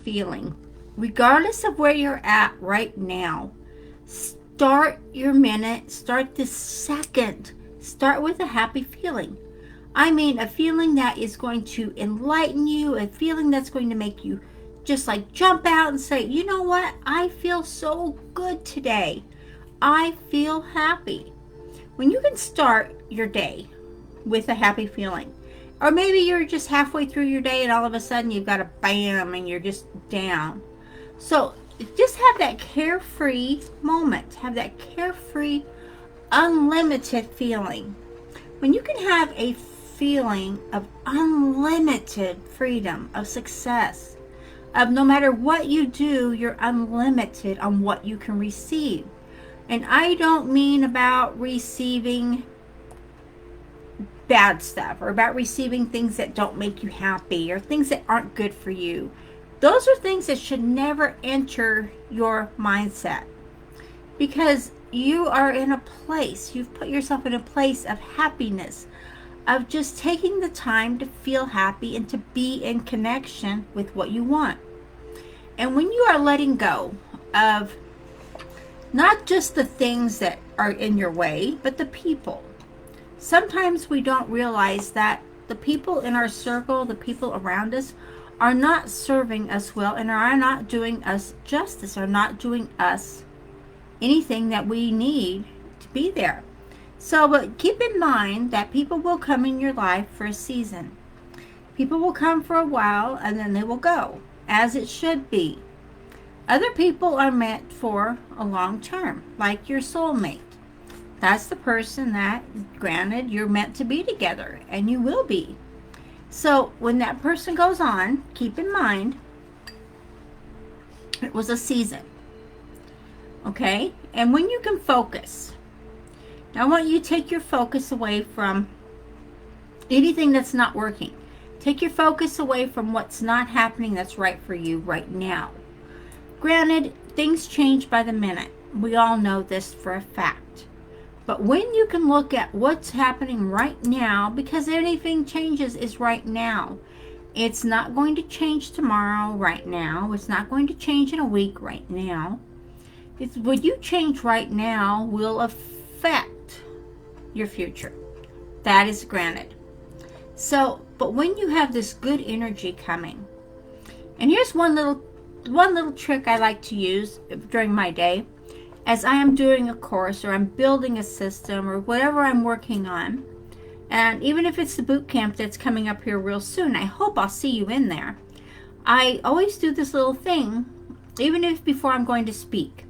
feeling, regardless of where you're at right now, start your minute, start this second, start with a happy feeling. I mean, a feeling that is going to enlighten you, a feeling that's going to make you just like jump out and say, you know what? I feel so good today. I feel happy. When you can start your day with a happy feeling, or maybe you're just halfway through your day and all of a sudden you've got a bam and you're just down. So just have that carefree moment, have that carefree, unlimited feeling. When you can have a feeling of unlimited freedom, of success, of no matter what you do, you're unlimited on what you can receive. And I don't mean about receiving bad stuff or about receiving things that don't make you happy or things that aren't good for you. Those are things that should never enter your mindset, because you are in a place, you've put yourself in a place of happiness, of just taking the time to feel happy and to be in connection with what you want. And when you are letting go of not just the things that are in your way, but the people. Sometimes we don't realize that the people in our circle, the people around us, are not serving us well and are not doing us justice, are not doing us anything that we need to be there. So but keep in mind that people will come in your life for a season. People will come for a while and then they will go, as it should be. Other people are meant for a long term, like your soulmate. That's the person that, granted, you're meant to be together, and you will be. So when that person goes on, keep in mind, it was a season. Okay? And when you can focus, now I want you to take your focus away from anything that's not working. Take your focus away from what's not happening that's right for you right now. Granted, things change by the minute. We all know this for a fact. But when you can look at what's happening right now, because anything changes is right now. It's not going to change tomorrow right now. It's not going to change in a week right now. It's what you change right now will affect your future. That is granted. So, but when you have this good energy coming, and here's one little trick I like to use during my day, as I am doing a course or I'm building a system or whatever I'm working on, and even if it's the boot camp that's coming up here real soon, I hope I'll see you in there. I always do this little thing, even if before I'm going to speak.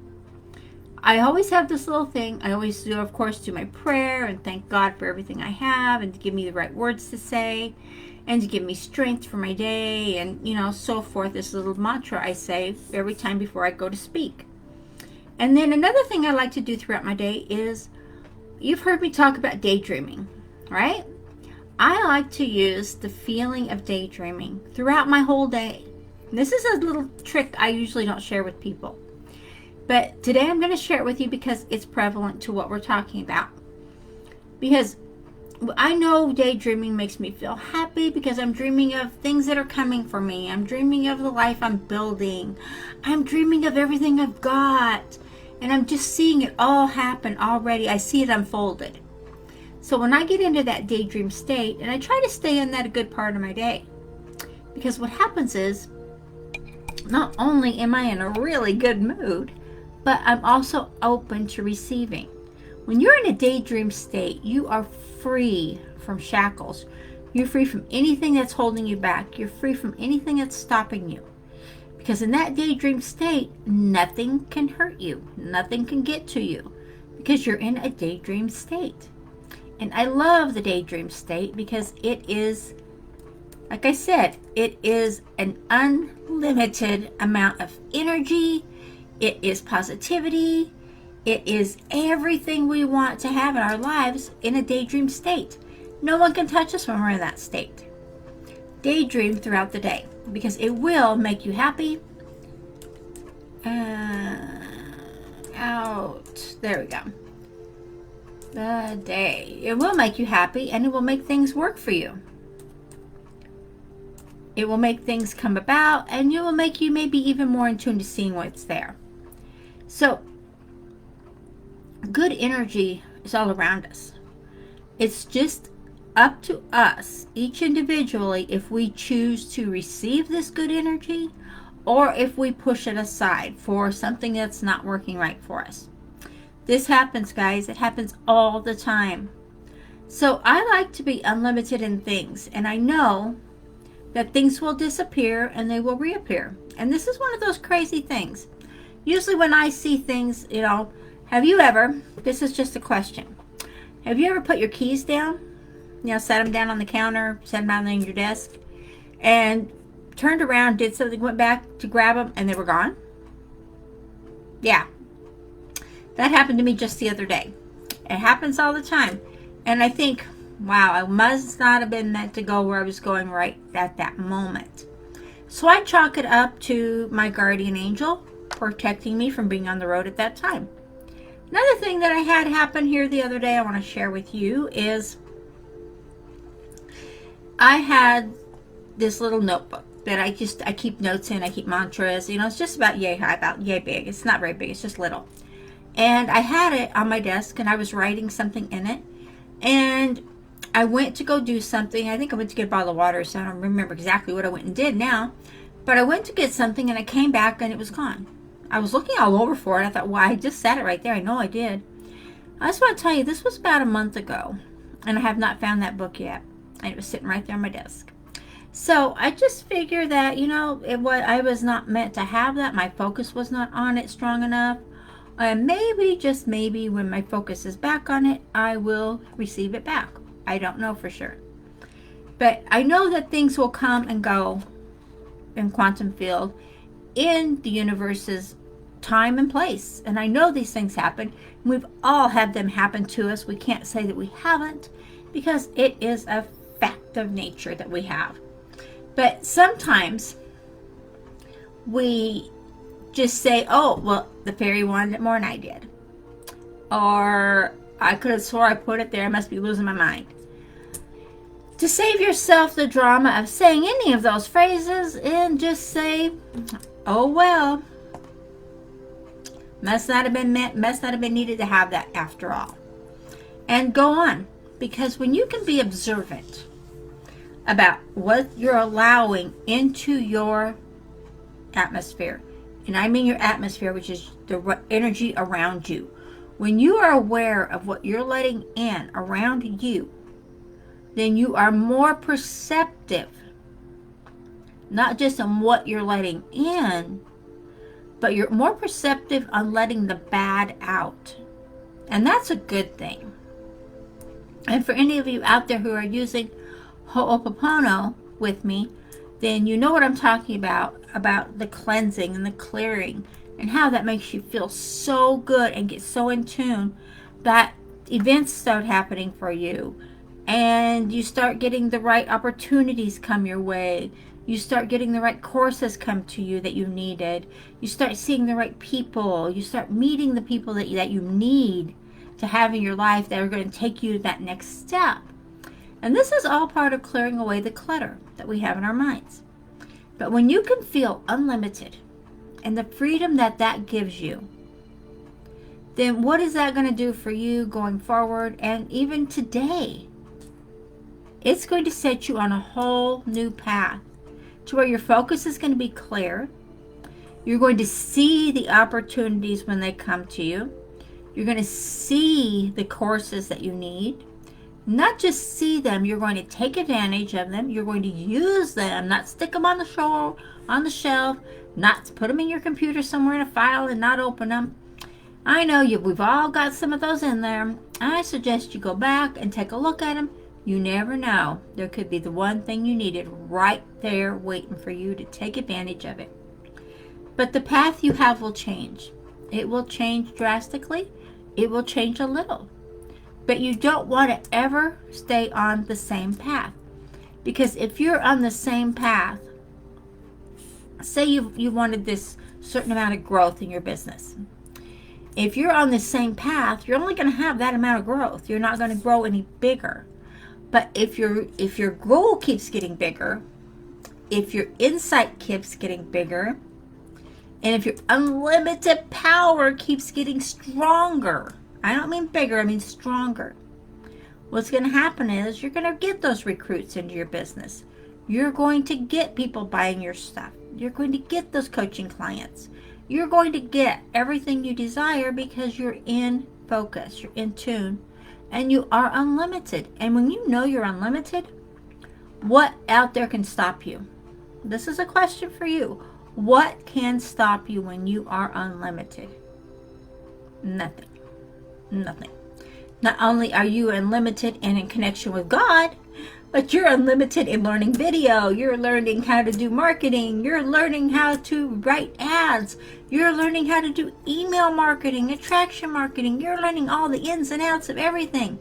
I always have this little thing. I always do, of course, do my prayer and thank God for everything I have and to give me the right words to say and to give me strength for my day and, so forth. This little mantra I say every time before I go to speak. And then another thing I like to do throughout my day is, you've heard me talk about daydreaming, right? I like to use the feeling of daydreaming throughout my whole day. And this is a little trick I usually don't share with people. But today I'm going to share it with you because it's prevalent to what we're talking about. Because I know daydreaming makes me feel happy because I'm dreaming of things that are coming for me. I'm dreaming of the life I'm building. I'm dreaming of everything I've got. And I'm just seeing it all happen already. I see it unfolded. So when I get into that daydream state, and I try to stay in that a good part of my day, because what happens is, not only am I in a really good mood, but I'm also open to receiving. When you're in a daydream state, you are free from shackles. You're free from anything that's holding you back. You're free from anything that's stopping you. Because in that daydream state, nothing can hurt you. Nothing can get to you. Because you're in a daydream state. And I love the daydream state because it is, like I said, it is an unlimited amount of energy. It is positivity. It is everything we want to have in our lives in a daydream state. No one can touch us when we're in that state. Daydream throughout the day because it will make you happy. Out. There we go. The day. It will make you happy and it will make things work for you. It will make things come about, and it will make you maybe even more in tune to seeing what's there. So, good energy is all around us. It's just up to us, each individually, if we choose to receive this good energy or if we push it aside for something that's not working right for us. This happens, guys. It happens all the time. So I like to be unlimited in things, and I know that things will disappear and they will reappear. And this is one of those crazy things. Usually when I see things, have you ever, this is just a question, have you ever put your keys down? Set them down on the counter, set them down on your desk, and turned around, did something, went back to grab them, and they were gone? Yeah. That happened to me just the other day. It happens all the time. And I think, wow, I must not have been meant to go where I was going right at that moment. So I chalk it up to my guardian angel protecting me from being on the road at that time. Another thing that I had happen here the other day I want to share with you is I had this little notebook that I keep notes in. I keep mantras. It's just about yay high, about yay big. It's not very big. It's just little. And I had it on my desk, and I was writing something in it. And I went to go do something. I think I went to get a bottle of water, so I don't remember exactly what I went and did now. But I went to get something, and I came back, and it was gone. I was looking all over for it. I thought, well, I just set it right there. I know I did. I just want to tell you, this was about a month ago, and I have not found that book yet. And it was sitting right there on my desk. So I just figured that, I was not meant to have that. My focus was not on it strong enough. And maybe, just maybe, when my focus is back on it, I will receive it back. I don't know for sure. But I know that things will come and go in quantum field in the universe's time and place. And I know these things happen. We've all had them happen to us. We can't say that we haven't, because it is a fact of nature that we have. But sometimes we just say, oh, well, the fairy wanted it more than I did. Or I could have swore I put it there. I must be losing my mind. To save yourself the drama of saying any of those phrases, and just say, oh, well, must not have been needed to have that after all. And go on. Because when you can be observant about what you're allowing into your atmosphere, and I mean your atmosphere, which is the energy around you. When you are aware of what you're letting in around you, then you are more perceptive, not just on what you're letting in, but you're more perceptive on letting the bad out. And that's a good thing. And for any of you out there who are using Ho'oponopono with me, then you know what I'm talking about the cleansing and the clearing, and how that makes you feel so good and get so in tune that events start happening for you, and you start getting the right opportunities come your way. You start getting the right courses come to you that you needed. You start seeing the right people. You start meeting the people that you need to have in your life that are going to take you to that next step. And this is all part of clearing away the clutter that we have in our minds. But when you can feel unlimited and the freedom that gives you, then what is that going to do for you going forward and even today? It's going to set you on a whole new path to where your focus is going to be clear. You're going to see the opportunities when they come to you. You're going to see the courses that you need. Not just see them, you're going to take advantage of them. You're going to use them, not stick them on the shelf, not put them in your computer somewhere in a file and not open them. I know we've all got some of those in there. I suggest you go back and take a look at them. You never know. There could be the one thing you needed right there waiting for you to take advantage of it. But the path you have will change. It will change drastically. It will change a little. But you don't want to ever stay on the same path. Because if you're on the same path, say you wanted this certain amount of growth in your business. If you're on the same path, you're only going to have that amount of growth. You're not going to grow any bigger. But if your goal keeps getting bigger, if your insight keeps getting bigger, and if your unlimited power keeps getting stronger, I don't mean bigger, I mean stronger, what's going to happen is you're going to get those recruits into your business. You're going to get people buying your stuff. You're going to get those coaching clients. You're going to get everything you desire because you're in focus, you're in tune, and you are unlimited. And when you know you're unlimited, what out there can stop you? This is a question for you. What can stop you when you are unlimited? Nothing. Nothing. Not only are you unlimited and in connection with God, but you're unlimited in learning video. You're learning how to do marketing. You're learning how to write ads. You're learning how to do email marketing, attraction marketing. You're learning all the ins and outs of everything.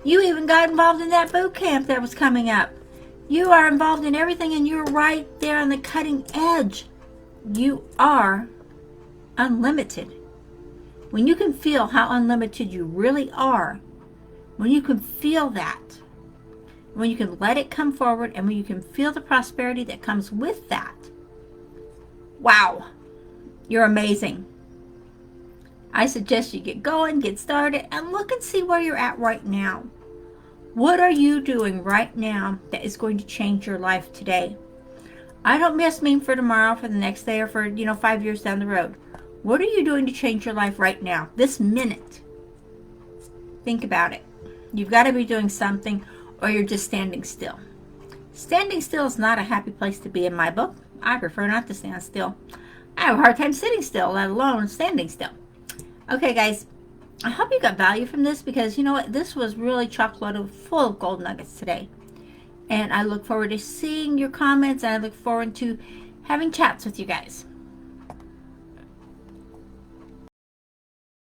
You even got involved in that boot camp that was coming up. You are involved in everything, and you're right there on the cutting edge. You are unlimited. When you can feel how unlimited you really are, when you can feel that, when you can let it come forward, and when you can feel the prosperity that comes with that, wow, you're amazing. I suggest you get going, get started, and look and see where you're at right now. What are you doing right now that is going to change your life today? I don't just mean for tomorrow, for the next day, or for 5 years down the road. What are you doing to change your life right now, this minute? Think about it. You've got to be doing something, or you're just standing still. Standing still is not a happy place to be in my book. I prefer not to stand still. I have a hard time sitting still, let alone standing still. Okay, guys, I hope you got value from this, because you know what? This was really chock-a-block full of gold nuggets today. And I look forward to seeing your comments, and I look forward to having chats with you guys.